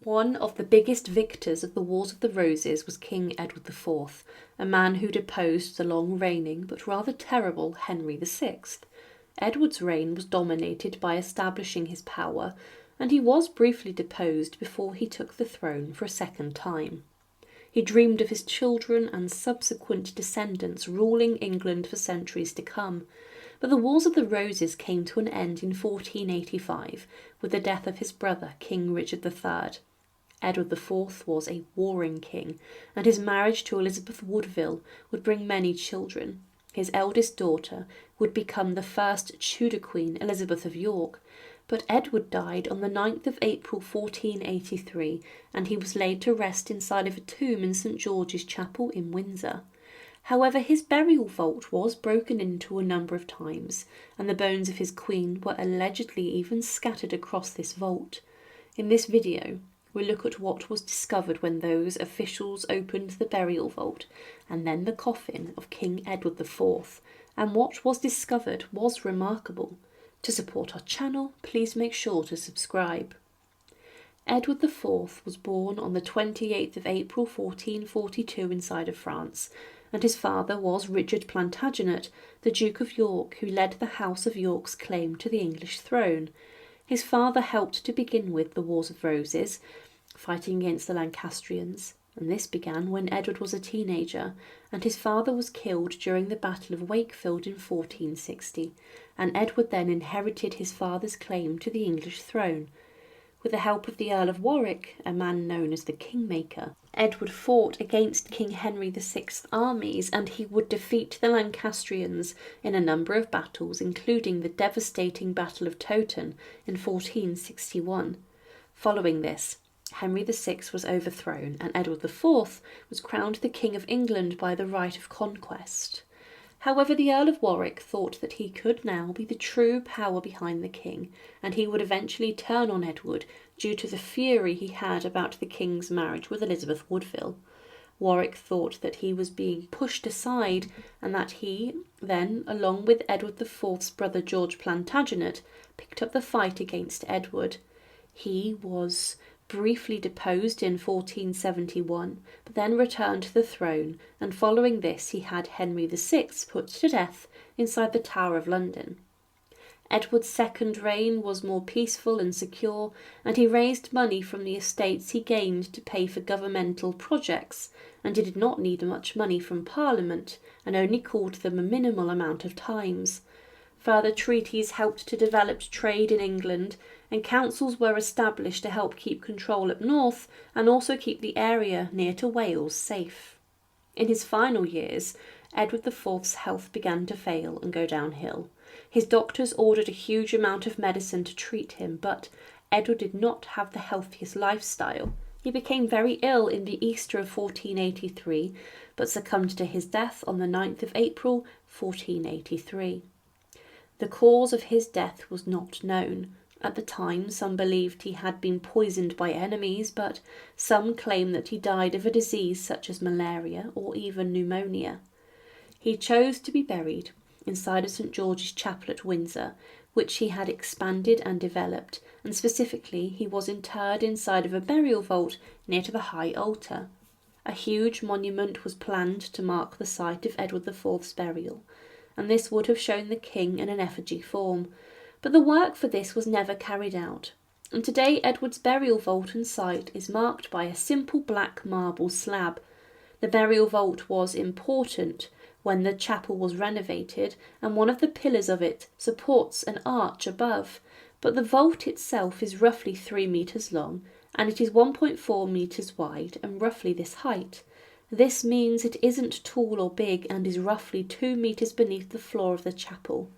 One of the biggest victors of the Wars of the Roses was King Edward IV, a man who deposed the long-reigning but rather terrible Henry VI. Edward's reign was dominated by establishing his power, and he was briefly deposed before he took the throne for a second time. He dreamed of his children and subsequent descendants ruling England for centuries to come, but the Wars of the Roses came to an end in 1485 with the death of his brother, King Richard III. Edward IV was a warring king, and his marriage to Elizabeth Woodville would bring many children. His eldest daughter would become the first Tudor queen, Elizabeth of York, but Edward died on the 9th of April 1483, and he was laid to rest inside of a tomb in St George's Chapel in Windsor. However, his burial vault was broken into a number of times, and the bones of his queen were allegedly even scattered across this vault. In this video, we look at what was discovered when those officials opened the burial vault, and then the coffin of King Edward IV, and what was discovered was remarkable. To support our channel, please make sure to subscribe. Edward IV was born on the 28th of April 1442 inside of France, and his father was Richard Plantagenet, the Duke of York, who led the House of York's claim to the English throne. His father helped to begin with the Wars of Roses, fighting against the Lancastrians, and this began when Edward was a teenager, and his father was killed during the Battle of Wakefield in 1460, and Edward then inherited his father's claim to the English throne. With the help of the Earl of Warwick, a man known as the Kingmaker, Edward fought against King Henry VI's armies, and he would defeat the Lancastrians in a number of battles, including the devastating Battle of Towton in 1461. Following this, Henry VI was overthrown, and Edward IV was crowned the King of England by the right of conquest. However, the Earl of Warwick thought that he could now be the true power behind the king, and he would eventually turn on Edward due to the fury he had about the king's marriage with Elizabeth Woodville. Warwick thought that he was being pushed aside, and that he then, along with Edward IV's brother George Plantagenet, picked up the fight against Edward. He was briefly deposed in 1471, but then returned to the throne, and following this he had Henry VI put to death inside the Tower of London. Edward's second reign was more peaceful and secure, and he raised money from the estates he gained to pay for governmental projects, and he did not need much money from Parliament, and only called them a minimal amount of times. Further treaties helped to develop trade in England, and councils were established to help keep control up north and also keep the area near to Wales safe. In his final years, Edward IV's health began to fail and go downhill. His doctors ordered a huge amount of medicine to treat him, but Edward did not have the healthiest lifestyle. He became very ill in the Easter of 1483, but succumbed to his death on the 9th of April 1483. The cause of his death was not known. At the time, some believed he had been poisoned by enemies, but some claim that he died of a disease such as malaria or even pneumonia. He chose to be buried inside of St George's Chapel at Windsor, which he had expanded and developed, and specifically he was interred inside of a burial vault near to the high altar. A huge monument was planned to mark the site of Edward IV's burial, and this would have shown the king in an effigy form, but the work for this was never carried out, and today Edward's burial vault and site is marked by a simple black marble slab. The burial vault was important when the chapel was renovated, and one of the pillars of it supports an arch above, but the vault itself is roughly 3 meters long, and it is 1.4 meters wide and roughly this height. This means it isn't tall or big and is roughly 2 meters beneath the floor of the chapel.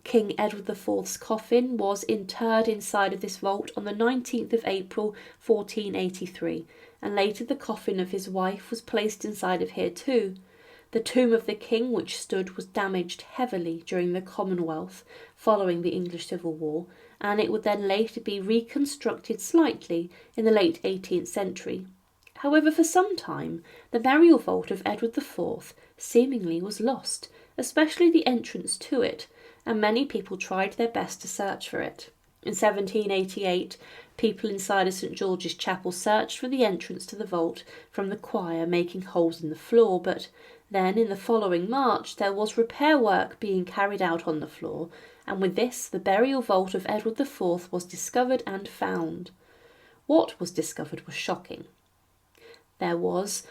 King Edward IV's coffin was interred inside of this vault on the 19th of April 1483, and later the coffin of his wife was placed inside of here too. The tomb of the king which stood was damaged heavily during the Commonwealth following the English Civil War, and it would then later be reconstructed slightly in the late 18th century. However, for some time, the burial vault of Edward IV seemingly was lost, especially the entrance to it, and many people tried their best to search for it. In 1788, people inside of St George's Chapel searched for the entrance to the vault from the choir, making holes in the floor, but then in the following March there was repair work being carried out on the floor, and with this the burial vault of Edward IV was discovered and found. What was discovered was shocking. There was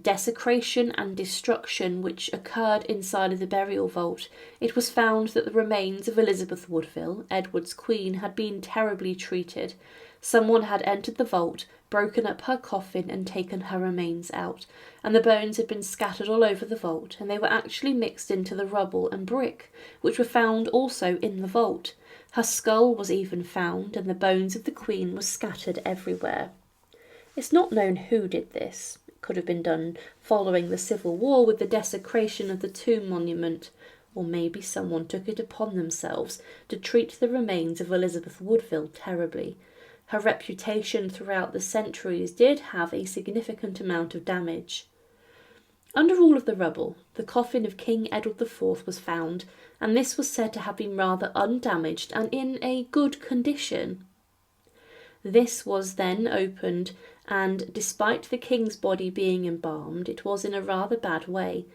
desecration and destruction which occurred inside of the burial vault. It was found that the remains of Elizabeth Woodville, Edward's queen, had been terribly treated. Someone had entered the vault, broken up her coffin and taken her remains out, and the bones had been scattered all over the vault, and they were actually mixed into the rubble and brick, which were found also in the vault. Her skull was even found, and the bones of the queen were scattered everywhere. It's not known who did this. Could have been done following the Civil War with the desecration of the tomb monument, or maybe someone took it upon themselves to treat the remains of Elizabeth Woodville terribly. Her reputation throughout the centuries did have a significant amount of damage. Under all of the rubble, the coffin of King Edward IV was found, and this was said to have been rather undamaged and in a good condition. This was then opened, and despite the king's body being embalmed, it was in a rather bad way.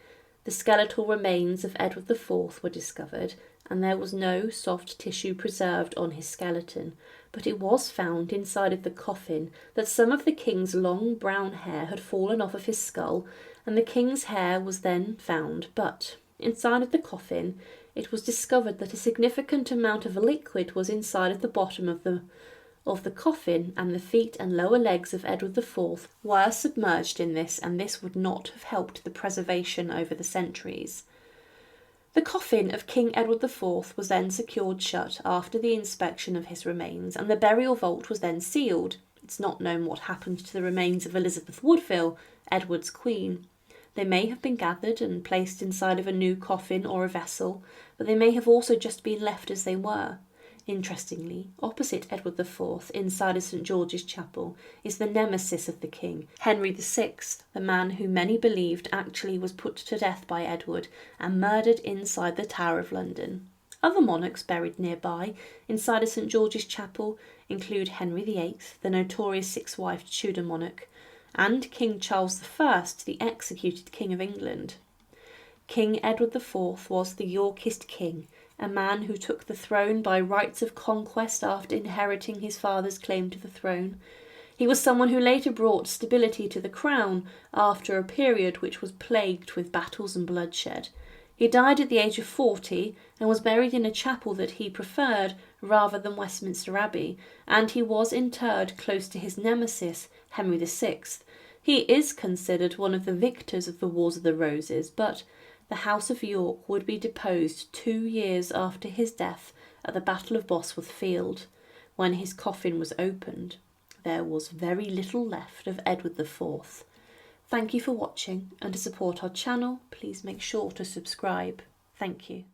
The skeletal remains of Edward IV were discovered, and there was no soft tissue preserved on his skeleton, but it was found inside of the coffin that some of the king's long brown hair had fallen off of his skull, and the king's hair was then found, but inside of the coffin it was discovered that a significant amount of liquid was inside of the bottom of the coffin, and the feet and lower legs of Edward IV were submerged in this, and this would not have helped the preservation over the centuries. The coffin of King Edward IV was then secured shut after the inspection of his remains, and the burial vault was then sealed. It's not known what happened to the remains of Elizabeth Woodville, Edward's queen. They may have been gathered and placed inside of a new coffin or a vessel, but they may have also just been left as they were. Interestingly, opposite Edward IV, inside of St George's Chapel, is the nemesis of the king, Henry VI, the man who many believed actually was put to death by Edward and murdered inside the Tower of London. Other monarchs buried nearby, inside of St George's Chapel, include Henry VIII, the notorious six-wifed Tudor monarch, and King Charles I, the executed King of England. King Edward IV was the Yorkist king, a man who took the throne by rights of conquest after inheriting his father's claim to the throne. He was someone who later brought stability to the crown after a period which was plagued with battles and bloodshed. He died at the age of 40 and was buried in a chapel that he preferred rather than Westminster Abbey, and he was interred close to his nemesis, Henry VI. He is considered one of the victors of the Wars of the Roses, but the House of York would be deposed 2 years after his death at the Battle of Bosworth Field. When his coffin was opened, there was very little left of Edward IV. Thank you for watching, and to support our channel, please make sure to subscribe. Thank you.